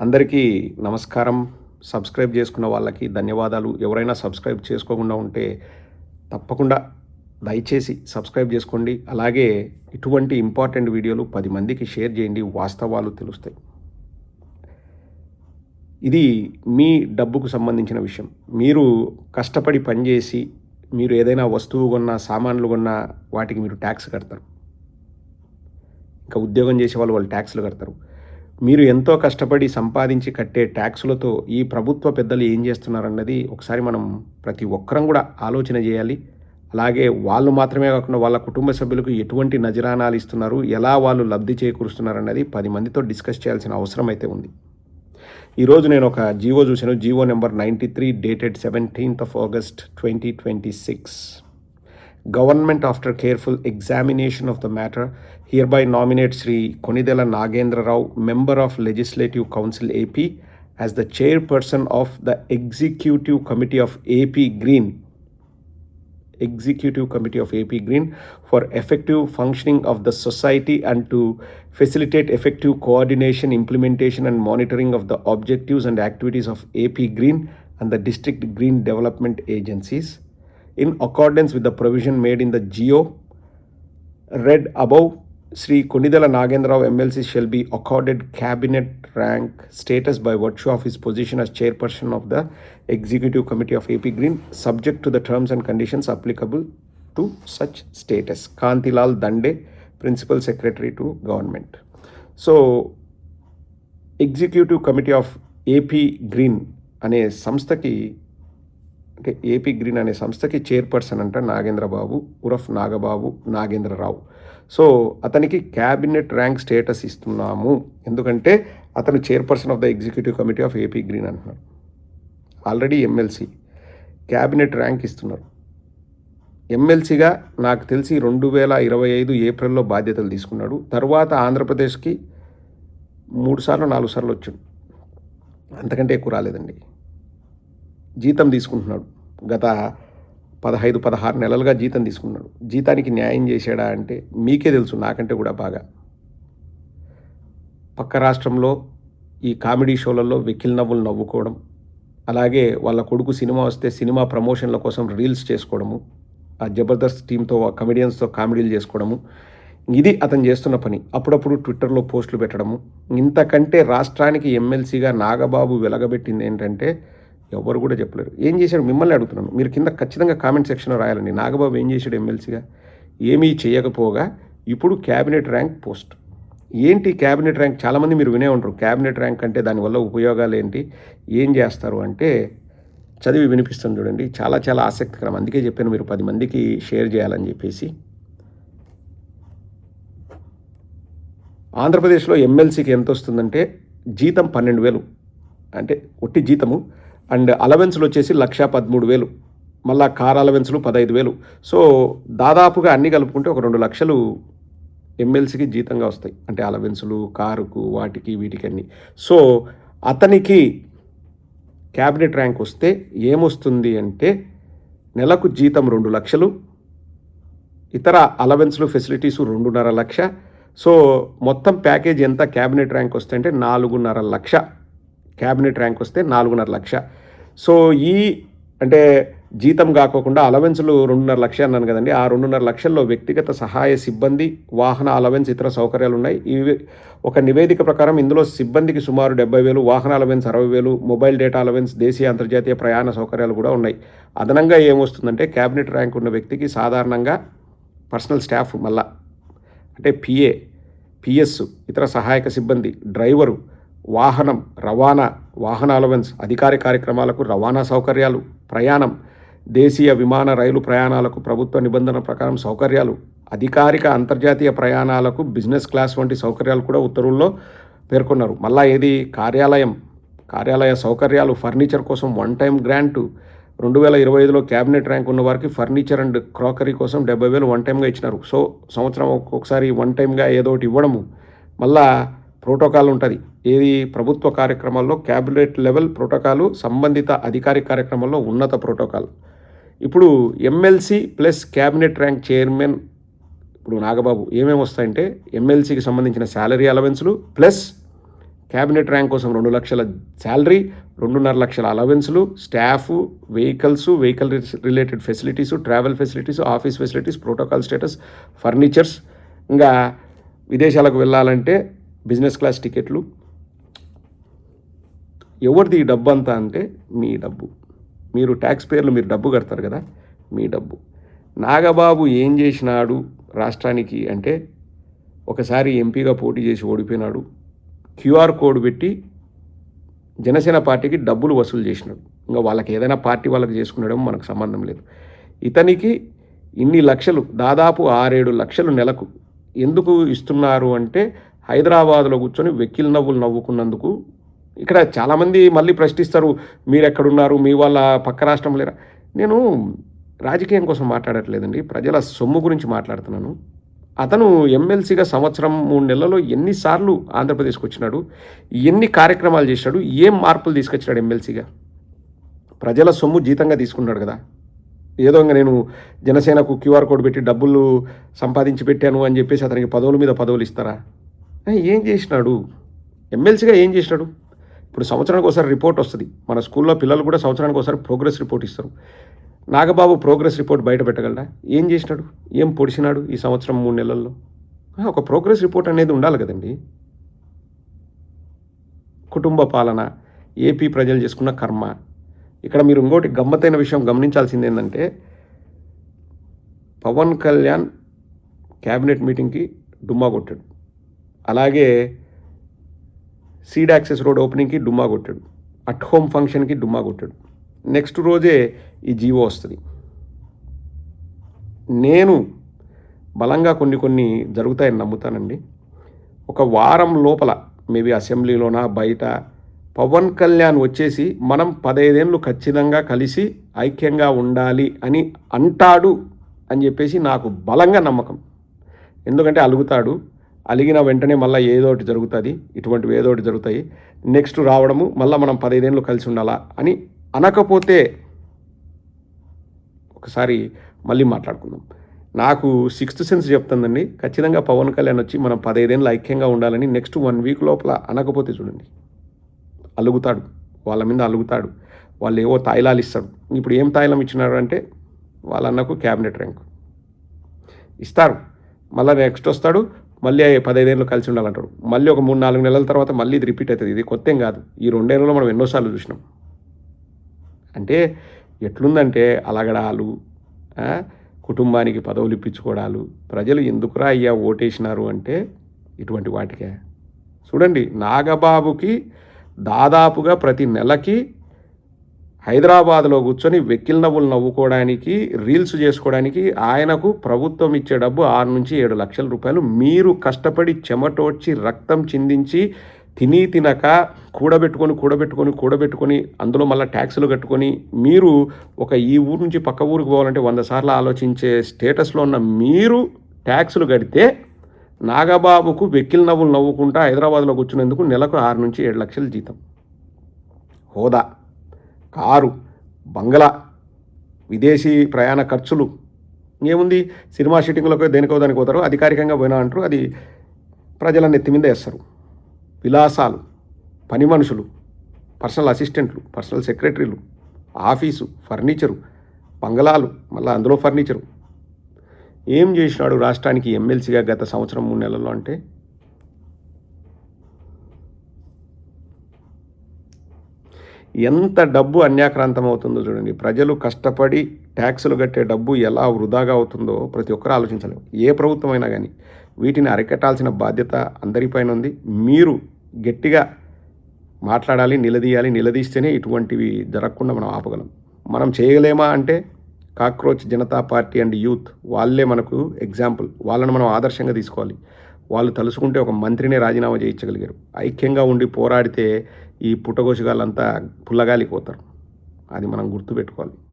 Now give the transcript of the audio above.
అందరికీ నమస్కారం. సబ్స్క్రైబ్ చేసుకున్న వాళ్ళకి ధన్యవాదాలు. ఎవరైనా సబ్స్క్రైబ్ చేసుకోకుండా ఉంటే తప్పకుండా దయచేసి సబ్స్క్రైబ్ చేసుకోండి. అలాగే ఇటువంటి ఇంపార్టెంట్ వీడియోలు 10 మందికి షేర్ చేయండి. వాస్తవాలు తెలుస్తాయి. ఇది మీ డబ్బుకు సంబంధించిన విషయం. మీరు కష్టపడి పనిచేసి మీరు ఏదైనా వస్తువు కొన్నా, సామాన్లు కొన్నా వాటికి మీరు ట్యాక్స్ కడతారు. ఇంకా ఉద్యోగం చేసే వాళ్ళు ట్యాక్స్లు కడతారు. మీరు ఎంతో కష్టపడి సంపాదించి కట్టే ట్యాక్సులతో ఈ ప్రభుత్వ పెద్దలు ఏం చేస్తున్నారన్నది ఒకసారి మనం ప్రతి ఒక్కరం కూడా ఆలోచన చేయాలి. అలాగే వాళ్ళు మాత్రమే కాకుండా వాళ్ళ కుటుంబ సభ్యులకు ఎటువంటి నజరానాలు ఇస్తున్నారు, ఎలా వాళ్ళు లబ్ధి చేకూరుస్తున్నారు అన్నది 10 మందితో డిస్కస్ చేయాల్సిన అవసరం అయితే ఉంది. ఈరోజు నేను ఒక జీవో చూశాను. GO number 93 dated 17th of August 2026. Government, after careful examination of the matter, hereby nominates Sri Konidela Nagendra Rao, Member of Legislative Council AP, as the Chairperson of the Executive Committee of AP Green, for effective functioning of the society and to facilitate effective coordination, implementation and monitoring of the objectives and activities of AP Green and the District Green Development Agencies. In accordance with the provision made in the GO read above, Sri Konidela Nagendra Rao MLC shall be accorded cabinet rank status by virtue of his position as chairperson of the Executive Committee of AP Green, subject to the terms and conditions applicable to such status. Kantilal Dande, Principal Secretary to Government. So, Executive Committee of AP Green అనే సంస్థకి అంటే AP green అనే సంస్థకి chairperson అంట నాగేంద్ర బాబు ఉరఫ్ Nagababu Nagendra Rao. So అతనికి cabinet rank status ఇస్తున్నాము. ఎందుకంటే అతను chairperson of the executive committee of AP green అంటున్నారు. ఆల్రెడీ ఎమ్మెల్సీ క్యాబినెట్ ర్యాంక్ ఇస్తున్నారు. ఎమ్మెల్సీగా నాకు తెలిసి 2025 ఏప్రిల్లో బాధ్యతలు తీసుకున్నాడు. తర్వాత ఆంధ్రప్రదేశ్కి 3 సార్లు 4 సార్లు వచ్చాడు. అంతకంటే ఎక్కువ రాలేదండి. జీతం తీసుకుంటున్నాడు. గత 15-16 నెలలుగా జీతం తీసుకున్నాడు. జీతానికి న్యాయం చేశాడా అంటే మీకే తెలుసు, నాకంటే కూడా బాగా. పక్క రాష్ట్రంలో ఈ కామెడీ షోలలో వెకిల్ నవ్వులు నవ్వుకోవడం, అలాగే వాళ్ళ కొడుకు సినిమా వస్తే సినిమా ప్రమోషన్ల కోసం రీల్స్ చేసుకోవడము, ఆ జబర్దస్త్ టీంతో కమెడియన్స్తో కామెడీలు చేసుకోవడము, ఇది అతను చేస్తున్న పని. అప్పుడప్పుడు ట్విట్టర్లో పోస్టులు పెట్టడము. ఇంతకంటే రాష్ట్రానికి ఎమ్మెల్సీగా నాగబాబు వెలగబెట్టింది ఏంటంటే ఎవరు కూడా చెప్పలేరు. ఏం చేశాడు మిమ్మల్ని అడుగుతున్నాను. మీరు కింద ఖచ్చితంగా కామెంట్ సెక్షన్లో రాయాలండి. నాగబాబు ఏం చేశాడు ఎమ్మెల్సీగా? ఏమీ చేయకపోగా ఇప్పుడు క్యాబినెట్ ర్యాంక్ పోస్ట్. ఏంటి క్యాబినెట్ ర్యాంక్? చాలామంది మీరు వినే ఉంటారు. క్యాబినెట్ ర్యాంక్ అంటే దానివల్ల ఉపయోగాలు ఏంటి, ఏం చేస్తారు అంటే చదివి వినిపిస్తుంది చూడండి. చాలా చాలా ఆసక్తికరం. అందుకే చెప్పాను మీరు 10 మందికి షేర్ చేయాలని చెప్పేసి. ఆంధ్రప్రదేశ్లో ఎమ్మెల్సీకి ఎంత వస్తుందంటే జీతం 12,000 అంటే ఒట్టి జీతము, అండ్ అలవెన్స్లు వచ్చేసి 1,13,000, మళ్ళీ కార్ అలవెన్స్లు 15,000. సో దాదాపుగా అన్నీ కలుపుకుంటే ఒక 2 లక్షలు ఎమ్మెల్సీకి జీతంగా వస్తాయి. అంటే అలవెన్స్లు, కారుకు, వాటికి వీటికి అన్నీ. సో అతనికి క్యాబినెట్ ర్యాంక్ వస్తే ఏమొస్తుంది అంటే నెలకు జీతం 2 లక్షలు, ఇతర అలవెన్స్లు ఫెసిలిటీసు 2.5 లక్ష. సో మొత్తం ప్యాకేజ్ ఎంత క్యాబినెట్ ర్యాంక్ వస్తే అంటే 4.5 లక్ష. క్యాబినెట్ ర్యాంక్ వస్తే 4.5 లక్ష. సో ఈ అంటే జీతం కాకోకుండా అలవెన్స్లు 2.5 లక్ష అన్నాను కదండి. ఆ 2.5 లక్షల్లో వ్యక్తిగత సహాయ సిబ్బంది, వాహన అలవెన్స్, ఇతర సౌకర్యాలు ఉన్నాయి. ఇవి ఒక నివేదిక ప్రకారం ఇందులో సిబ్బందికి సుమారు 70,000, వాహన అలవెన్స్ 60,000, మొబైల్ డేటా అలవెన్స్, దేశీయ అంతర్జాతీయ ప్రయాణ సౌకర్యాలు కూడా ఉన్నాయి. అదనంగా ఏమొస్తుందంటే క్యాబినెట్ ర్యాంక్ ఉన్న వ్యక్తికి సాధారణంగా పర్సనల్ స్టాఫ్, మళ్ళా అంటే పిఏ, పిఎస్, ఇతర సహాయక సిబ్బంది, డ్రైవరు, వాహనం, రవాణా, వాహన అలవెన్స్, అధికార కార్యక్రమాలకు రవాణా సౌకర్యాలు, ప్రయాణం, దేశీయ విమాన రైలు ప్రయాణాలకు ప్రభుత్వ నిబంధన ప్రకారం సౌకర్యాలు, అధికారిక అంతర్జాతీయ ప్రయాణాలకు బిజినెస్ క్లాస్ వంటి సౌకర్యాలు కూడా ఉత్తర్వుల్లో పేర్కొన్నారు. మళ్ళా ఏది కార్యాలయ సౌకర్యాలు, ఫర్నిచర్ కోసం 1 టైం గ్రాంటు. 2025లో క్యాబినెట్ ర్యాంక్ ఉన్న వారికి ఫర్నిచర్ అండ్ క్రాకరీ కోసం 70,000 1 టైంగా ఇచ్చినారు. సో సంవత్సరం ఒక్కొక్కసారి 1 టైంగా ఏదో ఒకటి ఇవ్వడము. మళ్ళా ప్రోటోకాల్ ఉంటుంది. ఏది ప్రభుత్వ కార్యక్రమాల్లో క్యాబినెట్ లెవెల్ ప్రోటోకాలు, సంబంధిత అధికారిక కార్యక్రమాల్లో ఉన్నత ప్రోటోకాల్. ఇప్పుడు MLC plus cabinet rank chairman ఇప్పుడు నాగబాబు ఏమేమి వస్తాయంటే ఎమ్మెల్సీకి సంబంధించిన శాలరీ అలవెన్స్లు ప్లస్ క్యాబినెట్ ర్యాంక్ కోసం 2 లక్షల శాలరీ, 2.5 లక్షల అలవెన్స్లు, staff, vehicle related facilities, travel facilities, office facilities, protocol status, furnitures, ఇంకా విదేశాలకు వెళ్ళాలంటే బిజినెస్ క్లాస్ టికెట్లు. ఎవరిది ఈ డబ్బు అంతా అంటే మీ డబ్బు. మీరు ట్యాక్స్ పేర్లు మీరు డబ్బు కడతారు కదా, మీ డబ్బు. నాగబాబు ఏం చేసినాడు రాష్ట్రానికి అంటే, ఒకసారి ఎంపీగా పోటీ చేసి ఓడిపోయినాడు. క్యూఆర్ కోడ్ పెట్టి జనసేన పార్టీకి డబ్బులు వసూలు చేసినాడు. ఇంకా వాళ్ళకి ఏదైనా పార్టీ వాళ్ళకి చేసుకున్నాడేమో మనకు సంబంధం లేదు. ఇతనికి ఇన్ని లక్షలు, దాదాపు 6-7 లక్షలు నెలకు ఎందుకు ఇస్తున్నారు అంటే, హైదరాబాద్లో కూర్చొని వెక్కిల్ నవ్వులు నవ్వుకున్నందుకు. ఇక్కడ చాలామంది మళ్ళీ ప్రశ్నిస్తారు, మీరు ఎక్కడున్నారు, మీ వాళ్ళ పక్క రాష్ట్రం లేరా. నేను రాజకీయం కోసం మాట్లాడట్లేదండి, ప్రజల సొమ్ము గురించి మాట్లాడుతున్నాను. అతను ఎమ్మెల్సీగా 3 నెలల్లో ఎన్నిసార్లు ఆంధ్రప్రదేశ్కి వచ్చినాడు, ఎన్ని కార్యక్రమాలు చేసినాడు, ఏం మార్పులు తీసుకొచ్చినాడు ఎమ్మెల్సీగా. ప్రజల సొమ్ము జీతంగా తీసుకున్నాడు కదా. ఏదో ఇంకా నేను జనసేనకు క్యూఆర్ కోడ్ పెట్టి డబ్బులు సంపాదించి పెట్టాను అని చెప్పేసి అతనికి పదవుల మీద పదవులు ఇస్తారా? ఏం చేసినాడు ఎమ్మెల్సీగా? ఏం చేసినాడు? ఇప్పుడు సంవత్సరానికి ఒకసారి రిపోర్ట్ వస్తుంది. మన స్కూల్లో పిల్లలు కూడా సంవత్సరానికి ఒకసారి ప్రోగ్రెస్ రిపోర్ట్ ఇస్తారు. నాగబాబు ప్రోగ్రెస్ రిపోర్ట్ బయట పెట్టగలడా? ఏం చేసినాడు? ఏం పొడిచినాడు ఈ సంవత్సరం 3 నెలల్లో? ఒక ప్రోగ్రెస్ రిపోర్ట్ అనేది ఉండాలి కదండి. కుటుంబ పాలన, ఏపీ ప్రజలు చేసుకున్న కర్మ. ఇక్కడ మీరు ఇంకోటి గమ్మత్తైన విషయం గమనించాల్సింది ఏంటంటే, పవన్ కళ్యాణ్ క్యాబినెట్ మీటింగ్కి డుమ్మా కొట్టాడు, అలాగే సీడ్ యాక్సెస్ రోడ్ ఓపెనింగ్కి డుమ్మా కొట్టాడు, అట్ హోమ్ ఫంక్షన్కి డుమ్మా కొట్టాడు. నెక్స్ట్ రోజే ఈ జీవో వస్తుంది. నేను బలంగా కొన్ని జరుగుతాయని నమ్ముతానండి. ఒక వారం లోపల మేబీ అసెంబ్లీలోనా బయట పవన్ కళ్యాణ్ వచ్చేసి మనం 15 ఏళ్ళు ఖచ్చితంగా కలిసి ఐక్యంగా ఉండాలి అని అంటాడు అని చెప్పేసి నాకు బలంగా నమ్మకం. ఎందుకంటే అలుగుతాడు, అలిగిన వెంటనే మళ్ళీ ఏదోటి జరుగుతుంది, ఇటువంటివి ఏదోటి జరుగుతాయి. నెక్స్ట్ రావడము మళ్ళీ మనం 15 ఏళ్ళు కలిసి ఉండాలా అని అనకపోతే ఒకసారి మళ్ళీ మాట్లాడుకుందాం. నాకు 6th సెన్స్ చెప్తుందండి, ఖచ్చితంగా పవన్ కళ్యాణ్ వచ్చి మనం 15 ఏళ్ళు ఐక్యంగా ఉండాలని నెక్స్ట్ 1 వీక్ లోపల అనకపోతే చూడండి, అలుగుతాడు, వాళ్ళ మీద అలుగుతాడు. వాళ్ళు ఏవో తాయిలాలు ఇస్తాడు. ఇప్పుడు ఏం తాయిలం ఇచ్చినారు అంటే, వాళ్ళన్నకు క్యాబినెట్ ర్యాంక్ ఇస్తారు. మళ్ళీ నెక్స్ట్ వస్తాడు, మళ్ళీ 15 ఏళ్ళు కలిసి ఉండాలంటాడు. మళ్ళీ ఒక 3-4 నెలల తర్వాత మళ్ళీ ఇది రిపీట్ అవుతుంది. ఇది కొత్త ఏం కాదు, ఈ 2 ఏళ్ళలో మనం ఎన్నోసార్లు చూసినాం. అంటే ఎట్లుందంటే అలగడాలు, కుటుంబానికి పదవులు ఇప్పించుకోవడాలు. ప్రజలు ఎందుకురా అయ్యా ఓటేసినారు అంటే ఇటువంటి వాటికే. చూడండి, నాగబాబుకి దాదాపుగా ప్రతి నెలకి హైదరాబాద్లో కూర్చొని వెక్కిల్ నవ్వులు నవ్వుకోవడానికి, రీల్స్ చేసుకోవడానికి ఆయనకు ప్రభుత్వం ఇచ్చే డబ్బు 6-7 లక్షల రూపాయలు. మీరు కష్టపడి చెమటోడ్చి రక్తం చిందించి తినక కూడబెట్టుకొని అందులో మళ్ళీ ట్యాక్సులు కట్టుకొని మీరు ఒక ఈ ఊరు నుంచి పక్క ఊరికి పోవాలంటే 100 సార్లు ఆలోచించే స్టేటస్లో ఉన్న మీరు ట్యాక్సులు కడితే నాగబాబుకు వెక్కిల్ నవ్వులు నవ్వుకుంటా హైదరాబాద్లో కూర్చునేందుకు నెలకు 6-7 లక్షల జీతం, హోదా, కారు, బంగ్లా, విదేశీ ప్రయాణ ఖర్చులు. ఇంకేముంది, సినిమా షూటింగ్లకు దేనికో దానికి పోతారు, అధికారికంగా పోయినా అంటారు, అది ప్రజల నెత్తి మీద వేస్తారు. విలాసాలు, పని మనుషులు, పర్సనల్ అసిస్టెంట్లు, పర్సనల్ సెక్రటరీలు, ఆఫీసు, ఫర్నిచరు, బంగళాలు, మళ్ళీ అందులో ఫర్నిచరు. ఏం చేసినాడు రాష్ట్రానికి ఎమ్మెల్సీగా గత సంవత్సరం 3 నెలల్లో అంటే, ఎంత డబ్బు అన్యాక్రాంతం అవుతుందో చూడండి. ప్రజలు కష్టపడి ట్యాక్సులు కట్టే డబ్బు ఎలా వృధాగా అవుతుందో ప్రతి ఒక్కరూ ఆలోచించలేము. ఏ ప్రభుత్వం అయినా కానీ వీటిని అరికట్టాల్సిన బాధ్యత అందరిపైన ఉంది. మీరు గట్టిగా మాట్లాడాలి, నిలదీస్తేనే ఇటువంటివి జరగకుండా మనం ఆపగలం. మనం చేయలేమా అంటే cockroach Janata party and youth వాళ్ళే మనకు ఎగ్జాంపుల్. వాళ్ళని మనం ఆదర్శంగా తీసుకోవాలి. వాళ్ళు తలుసుకుంటే ఒక మంత్రినే రాజీనామా చేయించగలిగారు. ఐక్యంగా ఉండి పోరాడితే ఈ పుట్టగోసిగాళ్ళంతా పుల్లగాలికి పోతారు. అది మనం గుర్తుపెట్టుకోవాలి.